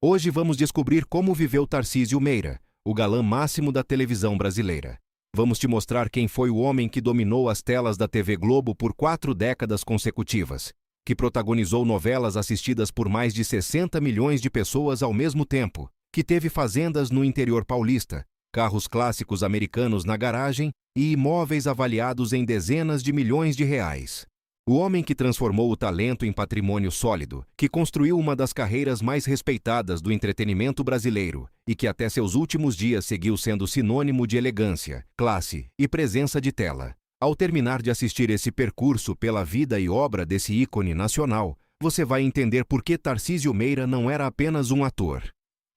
Hoje vamos descobrir como viveu Tarcísio Meira, o galã máximo da televisão brasileira. Vamos te mostrar quem foi o homem que dominou as telas da TV Globo por 4 décadas consecutivas, que protagonizou novelas assistidas por mais de 60 milhões de pessoas ao mesmo tempo, que teve fazendas no interior paulista, carros clássicos americanos na garagem e imóveis avaliados em dezenas de milhões de reais. O homem que transformou o talento em patrimônio sólido, que construiu uma das carreiras mais respeitadas do entretenimento brasileiro e que até seus últimos dias seguiu sendo sinônimo de elegância, classe e presença de tela. Ao terminar de assistir esse percurso pela vida e obra desse ícone nacional, você vai entender por que Tarcísio Meira não era apenas um ator.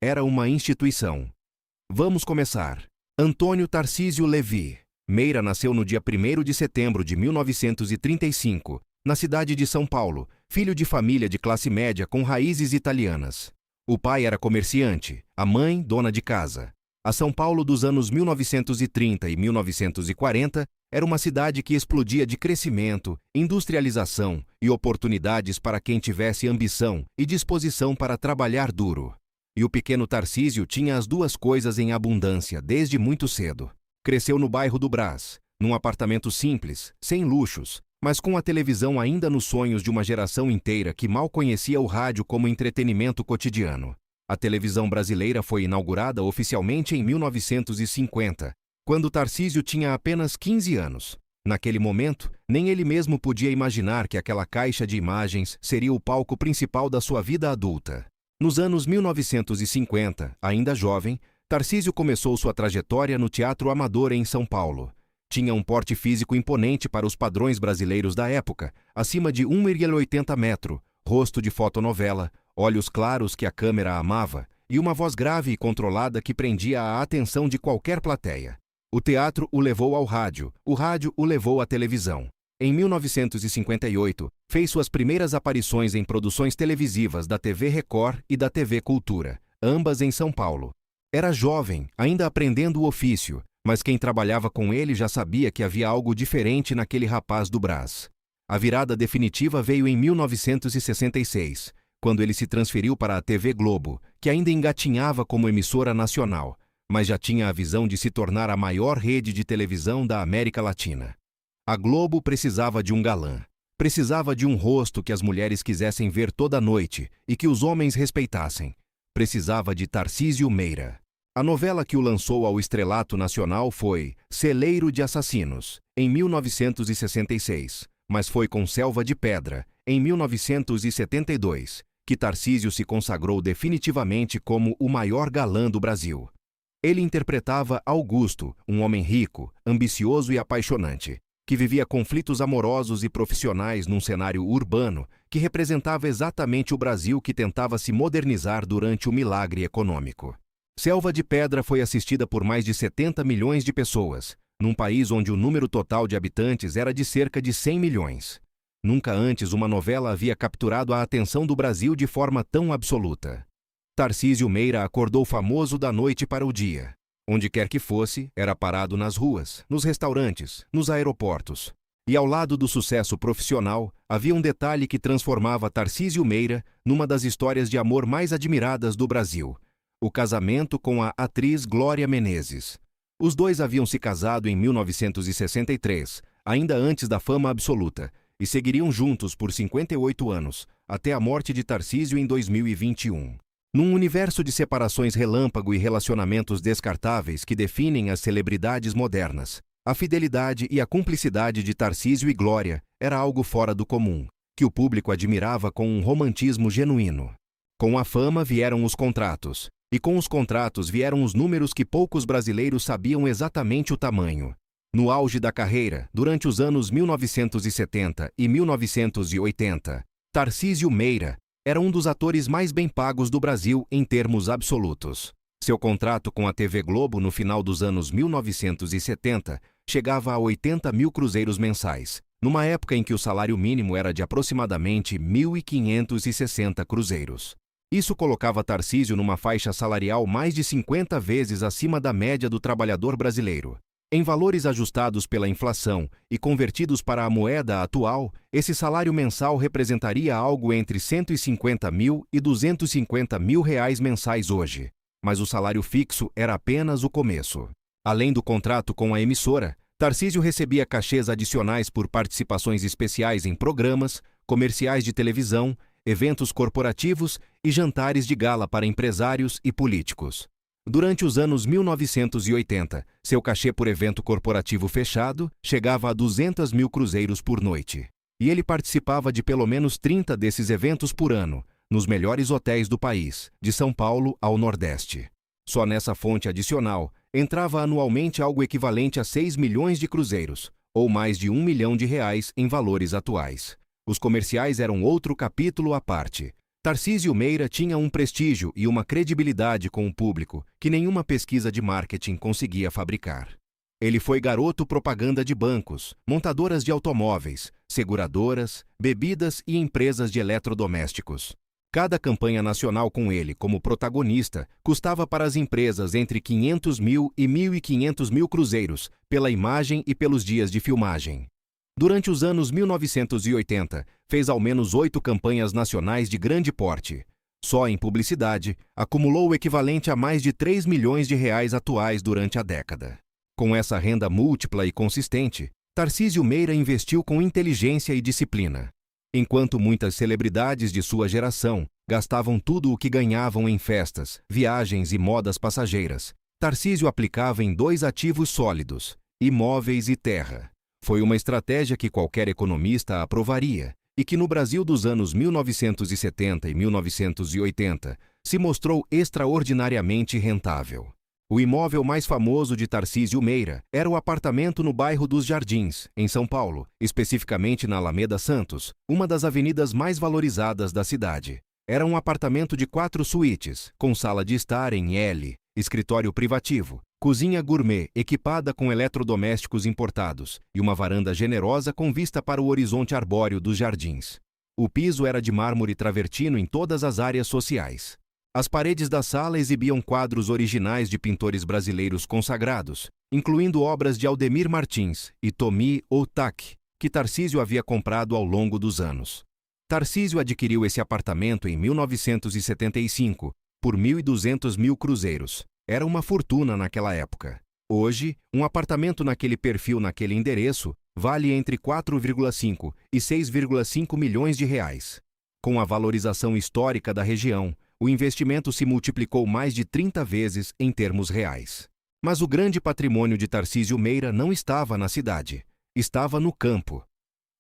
Era uma instituição. Vamos começar. Antônio Tarcísio Levi Meira nasceu no dia 1º de setembro de 1935, na cidade de São Paulo, filho de família de classe média com raízes italianas. O pai era comerciante, a mãe dona de casa. A São Paulo dos anos 1930 e 1940 era uma cidade que explodia de crescimento, industrialização e oportunidades para quem tivesse ambição e disposição para trabalhar duro. E o pequeno Tarcísio tinha as duas coisas em abundância desde muito cedo. Cresceu no bairro do Brás, num apartamento simples, sem luxos, mas com a televisão ainda nos sonhos de uma geração inteira que mal conhecia o rádio como entretenimento cotidiano. A televisão brasileira foi inaugurada oficialmente em 1950, quando Tarcísio tinha apenas 15 anos. Naquele momento, nem ele mesmo podia imaginar que aquela caixa de imagens seria o palco principal da sua vida adulta. Nos anos 1950, ainda jovem, Tarcísio começou sua trajetória no teatro amador em São Paulo. Tinha um porte físico imponente para os padrões brasileiros da época, acima de 1,80 m, rosto de fotonovela, olhos claros que a câmera amava e uma voz grave e controlada que prendia a atenção de qualquer plateia. O teatro o levou ao rádio, o rádio o levou à televisão. Em 1958, fez suas primeiras aparições em produções televisivas da TV Record e da TV Cultura, ambas em São Paulo. Era jovem, ainda aprendendo o ofício, mas quem trabalhava com ele já sabia que havia algo diferente naquele rapaz do Brás. A virada definitiva veio em 1966, quando ele se transferiu para a TV Globo, que ainda engatinhava como emissora nacional, mas já tinha a visão de se tornar a maior rede de televisão da América Latina. A Globo precisava de um galã. Precisava de um rosto que as mulheres quisessem ver toda noite e que os homens respeitassem. Precisava de Tarcísio Meira. A novela que o lançou ao estrelato nacional foi Celeiro de Assassinos, em 1966, mas foi com Selva de Pedra, em 1972, que Tarcísio se consagrou definitivamente como o maior galã do Brasil. Ele interpretava Augusto, um homem rico, ambicioso e apaixonante, que vivia conflitos amorosos e profissionais num cenário urbano que representava exatamente o Brasil que tentava se modernizar durante o milagre econômico. Selva de Pedra foi assistida por mais de 70 milhões de pessoas, num país onde o número total de habitantes era de cerca de 100 milhões. Nunca antes uma novela havia capturado a atenção do Brasil de forma tão absoluta. Tarcísio Meira acordou famoso da noite para o dia. Onde quer que fosse, era parado nas ruas, nos restaurantes, nos aeroportos. E ao lado do sucesso profissional, havia um detalhe que transformava Tarcísio Meira numa das histórias de amor mais admiradas do Brasil: o casamento com a atriz Glória Menezes. Os dois haviam se casado em 1963, ainda antes da fama absoluta, e seguiriam juntos por 58 anos, até a morte de Tarcísio em 2021. Num universo de separações relâmpago e relacionamentos descartáveis que definem as celebridades modernas, a fidelidade e a cumplicidade de Tarcísio e Glória era algo fora do comum, que o público admirava com um romantismo genuíno. Com a fama vieram os contratos, e com os contratos vieram os números que poucos brasileiros sabiam exatamente o tamanho. No auge da carreira, durante os anos 1970 e 1980, Tarcísio Meira era um dos atores mais bem pagos do Brasil em termos absolutos. Seu contrato com a TV Globo no final dos anos 1970 chegava a 80 mil cruzeiros mensais, numa época em que o salário mínimo era de aproximadamente 1.560 cruzeiros. Isso colocava Tarcísio numa faixa salarial mais de 50 vezes acima da média do trabalhador brasileiro. Em valores ajustados pela inflação e convertidos para a moeda atual, esse salário mensal representaria algo entre 150 mil e 250 mil reais mensais hoje. Mas o salário fixo era apenas o começo. Além do contrato com a emissora, Tarcísio recebia cachês adicionais por participações especiais em programas, comerciais de televisão, eventos corporativos e jantares de gala para empresários e políticos. Durante os anos 1980, seu cachê por evento corporativo fechado chegava a 200 mil cruzeiros por noite. E ele participava de pelo menos 30 desses eventos por ano, nos melhores hotéis do país, de São Paulo ao Nordeste. Só nessa fonte adicional, entrava anualmente algo equivalente a 6 milhões de cruzeiros, ou mais de R$1 milhão em valores atuais. Os comerciais eram outro capítulo à parte. Tarcísio Meira tinha um prestígio e uma credibilidade com o público que nenhuma pesquisa de marketing conseguia fabricar. Ele foi garoto propaganda de bancos, montadoras de automóveis, seguradoras, bebidas e empresas de eletrodomésticos. Cada campanha nacional com ele como protagonista custava para as empresas entre 500 mil e 1.500 mil cruzeiros, pela imagem e pelos dias de filmagem. Durante os anos 1980, fez ao menos 8 campanhas nacionais de grande porte. Só em publicidade, acumulou o equivalente a mais de 3 milhões de reais atuais durante a década. Com essa renda múltipla e consistente, Tarcísio Meira investiu com inteligência e disciplina. Enquanto muitas celebridades de sua geração gastavam tudo o que ganhavam em festas, viagens e modas passageiras, Tarcísio aplicava em 2 ativos sólidos: imóveis e terra. Foi uma estratégia que qualquer economista aprovaria e que no Brasil dos anos 1970 e 1980 se mostrou extraordinariamente rentável. O imóvel mais famoso de Tarcísio Meira era o apartamento no bairro dos Jardins, em São Paulo, especificamente na Alameda Santos, uma das avenidas mais valorizadas da cidade. Era um apartamento de 4 suítes, com sala de estar em L, escritório privativo, cozinha gourmet equipada com eletrodomésticos importados e uma varanda generosa com vista para o horizonte arbóreo dos jardins. O piso era de mármore travertino em todas as áreas sociais. As paredes da sala exibiam quadros originais de pintores brasileiros consagrados, incluindo obras de Aldemir Martins e Tomi Ohtake, que Tarcísio havia comprado ao longo dos anos. Tarcísio adquiriu esse apartamento em 1975 por 1.200 mil cruzeiros. Era uma fortuna naquela época. Hoje, um apartamento naquele perfil naquele endereço vale entre 4,5 e 6,5 milhões de reais. Com a valorização histórica da região, o investimento se multiplicou mais de 30 vezes em termos reais. Mas o grande patrimônio de Tarcísio Meira não estava na cidade, estava no campo.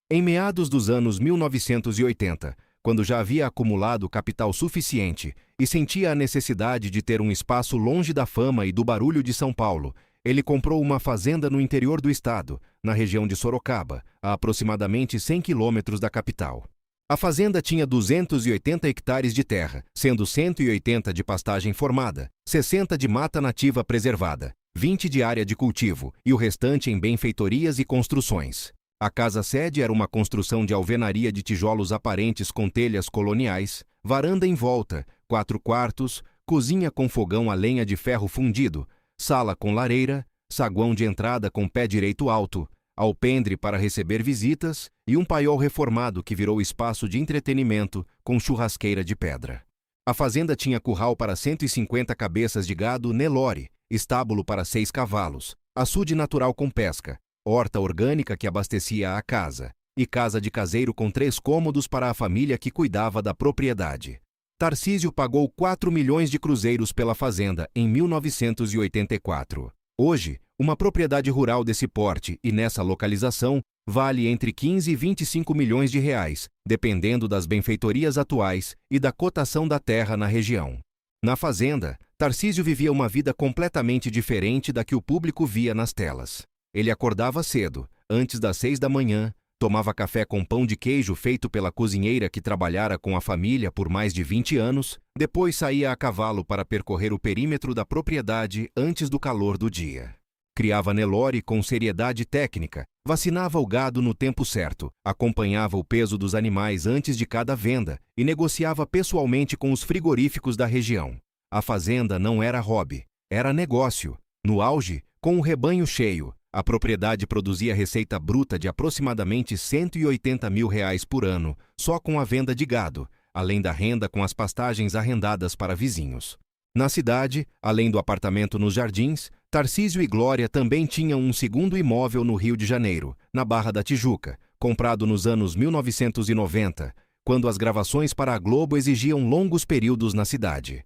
Em meados dos anos 1980, quando já havia acumulado capital suficiente e sentia a necessidade de ter um espaço longe da fama e do barulho de São Paulo, ele comprou uma fazenda no interior do estado, na região de Sorocaba, a aproximadamente 100 quilômetros da capital. A fazenda tinha 280 hectares de terra, sendo 180 de pastagem formada, 60 de mata nativa preservada, 20 de área de cultivo e o restante em benfeitorias e construções. A casa-sede era uma construção de alvenaria de tijolos aparentes com telhas coloniais, varanda em volta, 4 quartos, cozinha com fogão a lenha de ferro fundido, sala com lareira, saguão de entrada com pé direito alto, alpendre para receber visitas e um paiol reformado que virou espaço de entretenimento com churrasqueira de pedra. A fazenda tinha curral para 150 cabeças de gado Nelore, estábulo para 6 cavalos, açude natural com pesca, horta orgânica que abastecia a casa, e casa de caseiro com 3 cômodos para a família que cuidava da propriedade. Tarcísio pagou 4 milhões de cruzeiros pela fazenda em 1984. Hoje, uma propriedade rural desse porte e nessa localização vale entre 15 e 25 milhões de reais, dependendo das benfeitorias atuais e da cotação da terra na região. Na fazenda, Tarcísio vivia uma vida completamente diferente da que o público via nas telas. Ele acordava cedo, antes das 6 da manhã, tomava café com pão de queijo feito pela cozinheira que trabalhara com a família por mais de 20 anos, depois saía a cavalo para percorrer o perímetro da propriedade antes do calor do dia. Criava Nelore com seriedade técnica, vacinava o gado no tempo certo, acompanhava o peso dos animais antes de cada venda e negociava pessoalmente com os frigoríficos da região. A fazenda não era hobby, era negócio. No auge, com o rebanho cheio, A propriedade produzia receita bruta de aproximadamente R$ 180 mil por ano, só com a venda de gado, além da renda com as pastagens arrendadas para vizinhos. Na cidade, além do apartamento nos Jardins, Tarcísio e Glória também tinham um segundo imóvel no Rio de Janeiro, na Barra da Tijuca, comprado nos anos 1990, quando as gravações para a Globo exigiam longos períodos na cidade.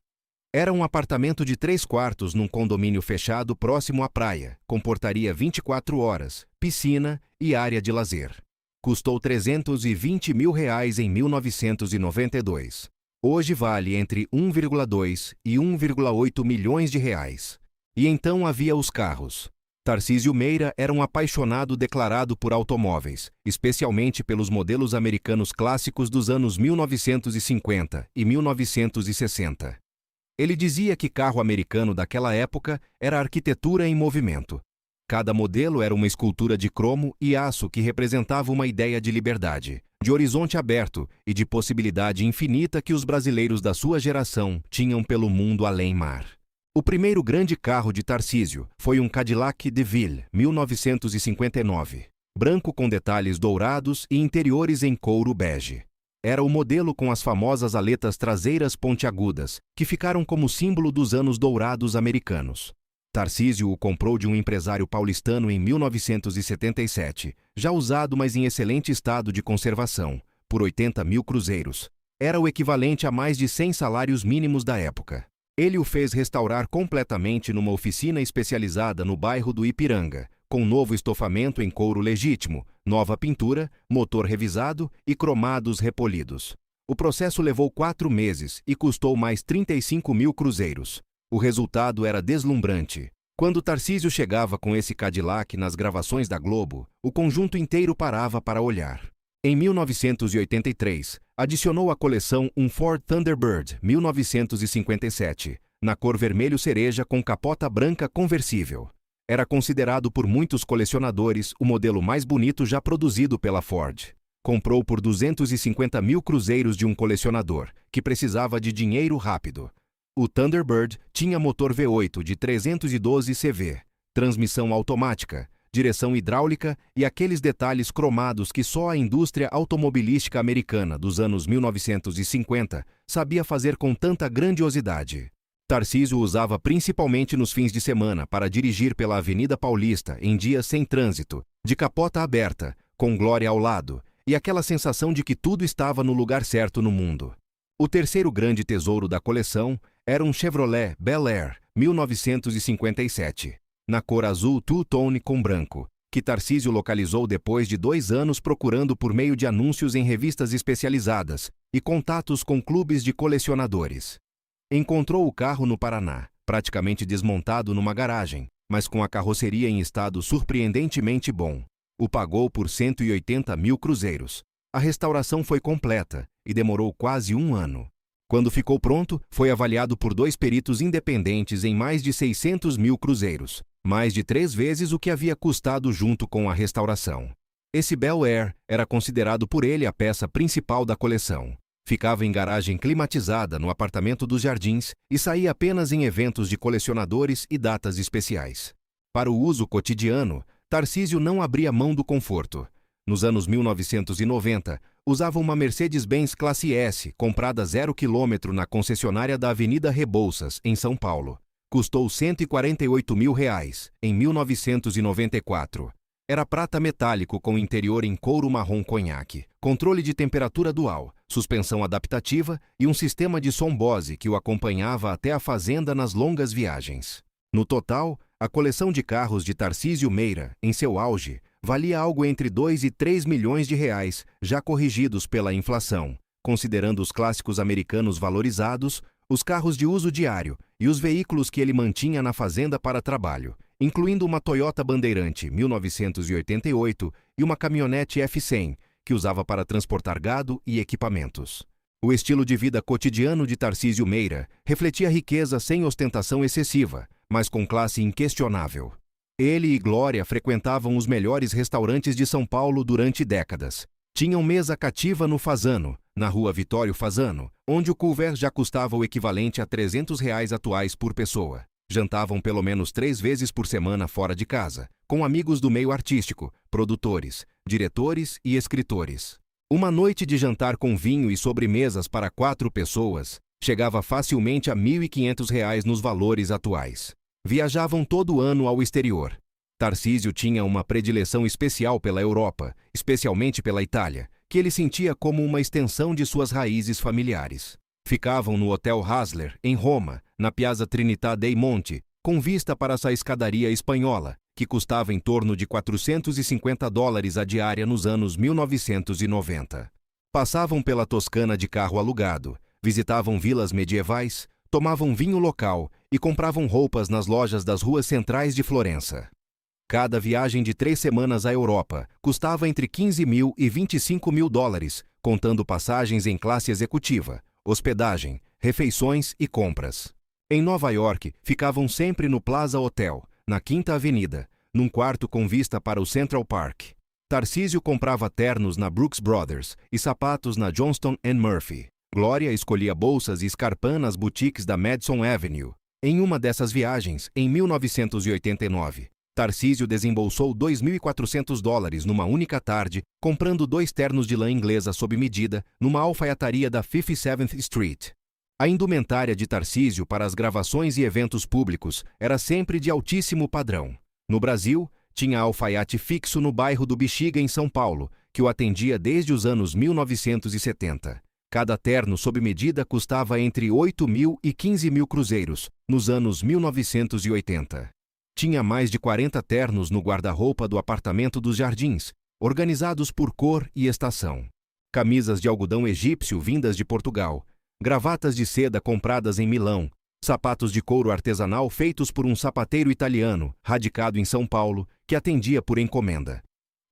Era um apartamento de 3 quartos num condomínio fechado próximo à praia, com portaria 24 horas, piscina e área de lazer. Custou R$ 320 mil em 1992. Hoje vale entre 1,2 e 1,8 milhões de reais. E então havia os carros. Tarcísio Meira era um apaixonado declarado por automóveis, especialmente pelos modelos americanos clássicos dos anos 1950 e 1960. Ele dizia que carro americano daquela época era arquitetura em movimento. Cada modelo era uma escultura de cromo e aço que representava uma ideia de liberdade, de horizonte aberto e de possibilidade infinita que os brasileiros da sua geração tinham pelo mundo além-mar. O primeiro grande carro de Tarcísio foi um Cadillac DeVille, 1959, branco com detalhes dourados e interiores em couro bege. Era o modelo com as famosas aletas traseiras pontiagudas, que ficaram como símbolo dos anos dourados americanos. Tarcísio o comprou de um empresário paulistano em 1977, já usado mas em excelente estado de conservação, por 80 mil cruzeiros. Era o equivalente a mais de 100 salários mínimos da época. Ele o fez restaurar completamente numa oficina especializada no bairro do Ipiranga, com novo estofamento em couro legítimo, nova pintura, motor revisado e cromados repolidos. O processo levou 4 meses e custou mais 35 mil cruzeiros. O resultado era deslumbrante. Quando Tarcísio chegava com esse Cadillac nas gravações da Globo, o conjunto inteiro parava para olhar. Em 1983, adicionou à coleção um Ford Thunderbird 1957, na cor vermelho cereja com capota branca conversível. Era considerado por muitos colecionadores o modelo mais bonito já produzido pela Ford. Comprou por 250 mil cruzeiros de um colecionador, que precisava de dinheiro rápido. O Thunderbird tinha motor V8 de 312 CV, transmissão automática, direção hidráulica e aqueles detalhes cromados que só a indústria automobilística americana dos anos 1950 sabia fazer com tanta grandiosidade. Tarcísio usava principalmente nos fins de semana para dirigir pela Avenida Paulista em dias sem trânsito, de capota aberta, com Glória ao lado, e aquela sensação de que tudo estava no lugar certo no mundo. O terceiro grande tesouro da coleção era um Chevrolet Bel Air 1957, na cor azul two-tone com branco, que Tarcísio localizou depois de 2 anos procurando por meio de anúncios em revistas especializadas e contatos com clubes de colecionadores. Encontrou o carro no Paraná, praticamente desmontado numa garagem, mas com a carroceria em estado surpreendentemente bom. O pagou por 180 mil cruzeiros. A restauração foi completa e demorou quase 1 ano. Quando ficou pronto, foi avaliado por 2 peritos independentes em mais de 600 mil cruzeiros, mais de 3 vezes o que havia custado junto com a restauração. Esse Bel Air era considerado por ele a peça principal da coleção. Ficava em garagem climatizada no apartamento dos Jardins e saía apenas em eventos de colecionadores e datas especiais. Para o uso cotidiano, Tarcísio não abria mão do conforto. Nos anos 1990, usava uma Mercedes-Benz Classe S, comprada 0 km na concessionária da Avenida Rebouças, em São Paulo. Custou R$ 148 mil em 1994. Era prata metálico com interior em couro marrom conhaque, controle de temperatura dual, suspensão adaptativa e um sistema de som Bose que o acompanhava até a fazenda nas longas viagens. No total, a coleção de carros de Tarcísio Meira, em seu auge, valia algo entre 2 e 3 milhões de reais, já corrigidos pela inflação, considerando os clássicos americanos valorizados, os carros de uso diário e os veículos que ele mantinha na fazenda para trabalho, incluindo uma Toyota Bandeirante 1988 e uma caminhonete F100, que usava para transportar gado e equipamentos. O estilo de vida cotidiano de Tarcísio Meira refletia riqueza sem ostentação excessiva, mas com classe inquestionável. Ele e Glória frequentavam os melhores restaurantes de São Paulo durante décadas. Tinham mesa cativa no Fasano, na rua Vitório Fasano, onde o couvert já custava o equivalente a R$ 300 atuais por pessoa. Jantavam pelo menos 3 vezes por semana fora de casa, com amigos do meio artístico, produtores, diretores e escritores. Uma noite de jantar com vinho e sobremesas para 4 pessoas chegava facilmente a R$ 1.500 nos valores atuais. Viajavam todo ano ao exterior. Tarcísio tinha uma predileção especial pela Europa, especialmente pela Itália, que ele sentia como uma extensão de suas raízes familiares. Ficavam no Hotel Hasler, em Roma, na Piazza Trinità dei Monti, com vista para essa escadaria espanhola, que custava em torno de $450 a diária nos anos 1990. Passavam pela Toscana de carro alugado, visitavam vilas medievais, tomavam vinho local e compravam roupas nas lojas das ruas centrais de Florença. Cada viagem de 3 semanas à Europa custava entre $15.000 e $25.000, contando passagens em classe executiva, hospedagem, refeições e compras. Em Nova York, ficavam sempre no Plaza Hotel, na Quinta Avenida, num quarto com vista para o Central Park. Tarcísio comprava ternos na Brooks Brothers e sapatos na Johnston & Murphy. Glória escolhia bolsas e escarpins nas boutiques da Madison Avenue. Em uma dessas viagens, em 1989, Tarcísio desembolsou $2.400 numa única tarde, comprando 2 ternos de lã inglesa sob medida, numa alfaiataria da 57th Street. A indumentária de Tarcísio para as gravações e eventos públicos era sempre de altíssimo padrão. No Brasil, tinha alfaiate fixo no bairro do Bexiga, em São Paulo, que o atendia desde os anos 1970. Cada terno sob medida custava entre 8.000 e 15.000 cruzeiros, nos anos 1980. Tinha mais de 40 ternos no guarda-roupa do apartamento dos Jardins, organizados por cor e estação. Camisas de algodão egípcio vindas de Portugal, gravatas de seda compradas em Milão, sapatos de couro artesanal feitos por um sapateiro italiano, radicado em São Paulo, que atendia por encomenda.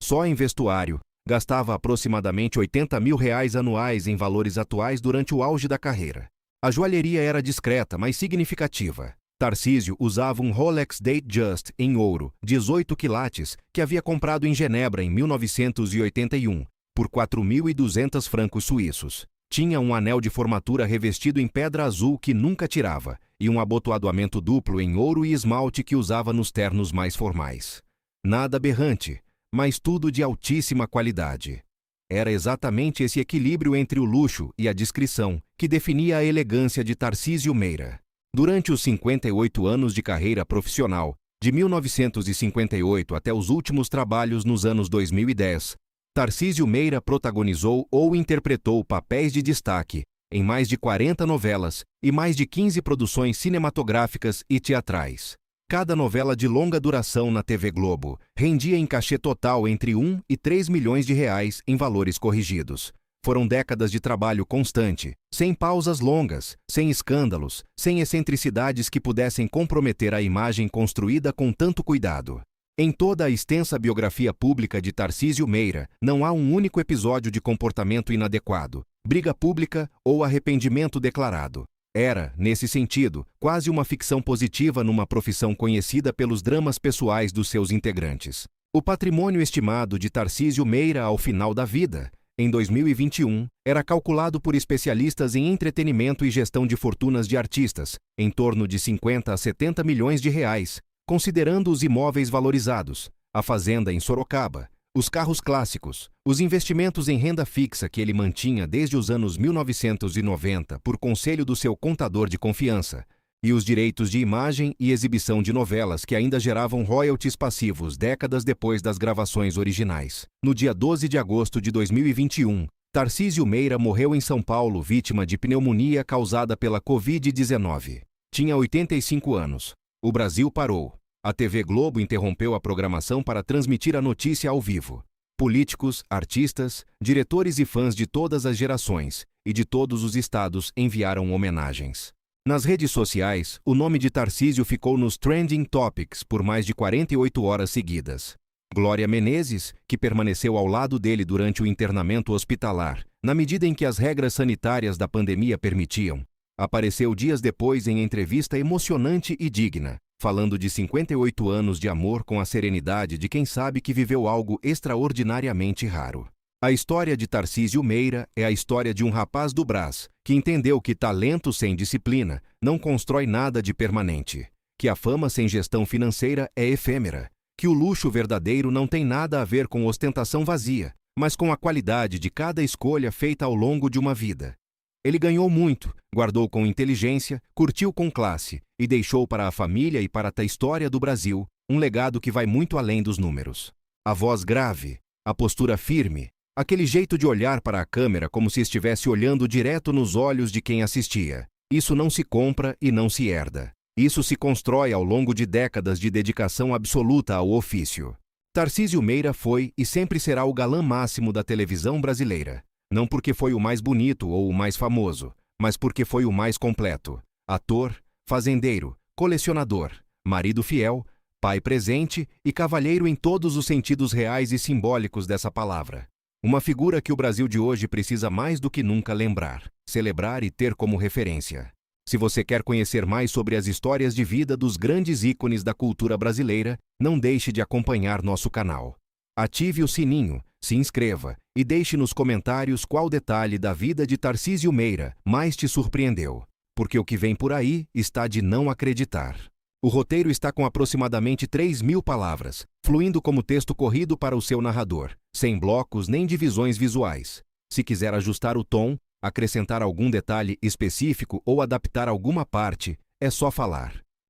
Só em vestuário, gastava aproximadamente R$80.000 anuais em valores atuais durante o auge da carreira. A joalheria era discreta, mas significativa. Tarcísio usava um Rolex Datejust em ouro, 18 quilates, que havia comprado em Genebra em 1981, por 4.200 francos suíços. Tinha um anel de formatura revestido em pedra azul que nunca tirava, e um abotoamento duplo em ouro e esmalte que usava nos ternos mais formais. Nada aberrante, mas tudo de altíssima qualidade. Era exatamente esse equilíbrio entre o luxo e a discrição que definia a elegância de Tarcísio Meira. Durante os 58 anos de carreira profissional, de 1958 até os últimos trabalhos nos anos 2010, Tarcísio Meira protagonizou ou interpretou papéis de destaque em mais de 40 novelas e mais de 15 produções cinematográficas e teatrais. Cada novela de longa duração na TV Globo rendia em cachê total entre 1 e 3 milhões de reais em valores corrigidos. Foram décadas de trabalho constante, sem pausas longas, sem escândalos, sem excentricidades que pudessem comprometer a imagem construída com tanto cuidado. Em toda a extensa biografia pública de Tarcísio Meira, não há um único episódio de comportamento inadequado, briga pública ou arrependimento declarado. Era, nesse sentido, quase uma ficção positiva numa profissão conhecida pelos dramas pessoais dos seus integrantes. O patrimônio estimado de Tarcísio Meira ao final da vida, em 2021, era calculado por especialistas em entretenimento e gestão de fortunas de artistas, em torno de 50 a 70 milhões de reais, considerando os imóveis valorizados, a fazenda em Sorocaba, os carros clássicos, os investimentos em renda fixa que ele mantinha desde os anos 1990 por conselho do seu contador de confiança, e os direitos de imagem e exibição de novelas que ainda geravam royalties passivos décadas depois das gravações originais. No dia 12 de agosto de 2021, Tarcísio Meira morreu em São Paulo vítima de pneumonia causada pela Covid-19. Tinha 85 anos. O Brasil parou. A TV Globo interrompeu a programação para transmitir a notícia ao vivo. Políticos, artistas, diretores e fãs de todas as gerações e de todos os estados enviaram homenagens. Nas redes sociais, o nome de Tarcísio ficou nos Trending Topics por mais de 48 horas seguidas. Glória Menezes, que permaneceu ao lado dele durante o internamento hospitalar, na medida em que as regras sanitárias da pandemia permitiam, apareceu dias depois em entrevista emocionante e digna, falando de 58 anos de amor com a serenidade de quem sabe que viveu algo extraordinariamente raro. A história de Tarcísio Meira é a história de um rapaz do Brás, que entendeu que talento sem disciplina não constrói nada de permanente, que a fama sem gestão financeira é efêmera, que o luxo verdadeiro não tem nada a ver com ostentação vazia, mas com a qualidade de cada escolha feita ao longo de uma vida. Ele ganhou muito, guardou com inteligência, curtiu com classe e deixou para a família e para a história do Brasil um legado que vai muito além dos números. A voz grave, a postura firme, aquele jeito de olhar para a câmera como se estivesse olhando direto nos olhos de quem assistia. Isso não se compra e não se herda. Isso se constrói ao longo de décadas de dedicação absoluta ao ofício. Tarcísio Meira foi e sempre será o galã máximo da televisão brasileira. Não porque foi o mais bonito ou o mais famoso, mas porque foi o mais completo. Ator, fazendeiro, colecionador, marido fiel, pai presente e cavalheiro em todos os sentidos reais e simbólicos dessa palavra. Uma figura que o Brasil de hoje precisa mais do que nunca lembrar, celebrar e ter como referência. Se você quer conhecer mais sobre as histórias de vida dos grandes ícones da cultura brasileira, não deixe de acompanhar nosso canal. Ative o sininho, se inscreva e deixe nos comentários qual detalhe da vida de Tarcísio Meira mais te surpreendeu, porque o que vem por aí está de não acreditar. O roteiro está com aproximadamente 3.000 palavras, fluindo como texto corrido para o seu narrador, sem blocos nem divisões visuais. Se quiser ajustar o tom, acrescentar algum detalhe específico ou adaptar alguma parte, é só falar.